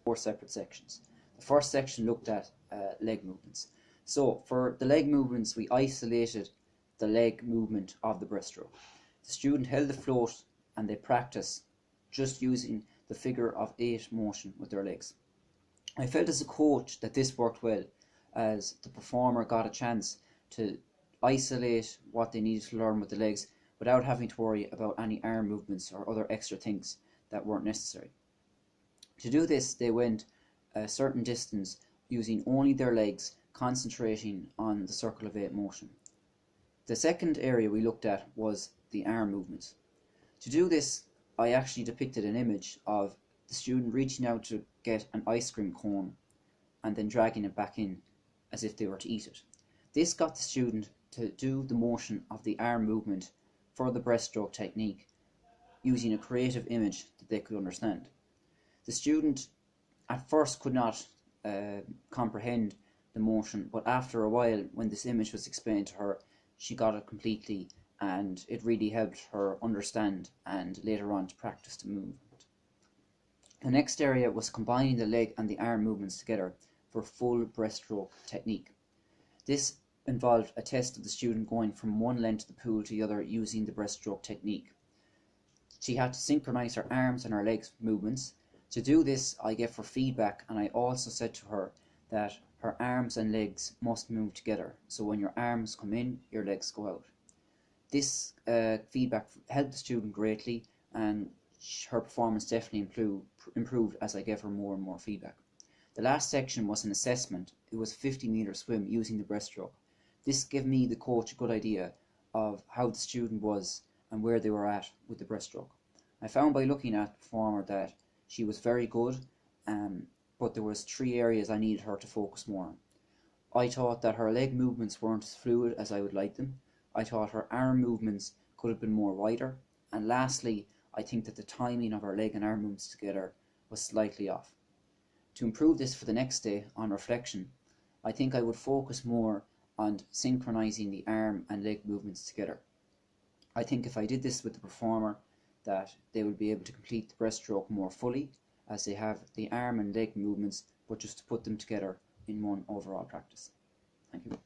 4 separate sections. The first section looked at leg movements. So for the leg movements, we isolated the leg movement of the breaststroke. The student held the float and they practiced just using the figure of 8 motion with their legs. I felt as a coach that this worked well, as the performer got a chance to isolate what they needed to learn with the legs without having to worry about any arm movements or other extra things that weren't necessary. To do this, they went a certain distance using only their legs, concentrating on the circle of 8 motion. The second area we looked at was the arm movements. To do this, I actually depicted an image of the student reaching out to get an ice cream cone and then dragging it back in as if they were to eat it. This got the student to do the motion of the arm movement for the breaststroke technique using a creative image that they could understand. The student at first could not comprehend the motion, but after a while, when this image was explained to her, she got it completely, and it really helped her understand and later on to practice the movement. The next area was combining the leg and the arm movements together for full breaststroke technique. This involved a test of the student going from one end of the pool to the other using the breaststroke technique. She had to synchronize her arms and her legs movements. To do this, I gave her feedback, and I also said to her that her arms and legs must move together. So when your arms come in, your legs go out. This feedback helped the student greatly, and her performance definitely improved as I gave her more and more feedback. The last section was an assessment. It was a 50-meter swim using the breaststroke. This gave me, the coach, a good idea of how the student was and where they were at with the breaststroke. I found by looking at the performer that she was very good, but there was 3 areas I needed her to focus more on. I thought that her leg movements weren't as fluid as I would like them. I thought her arm movements could have been more wider. And lastly, I think that the timing of her leg and arm movements together was slightly off. To improve this for the next day, on reflection, I think I would focus more on synchronizing the arm and leg movements together. I think if I did this with the performer, that they will be able to complete the breaststroke more fully, as they have the arm and leg movements, but just to put them together in one overall practice. Thank you.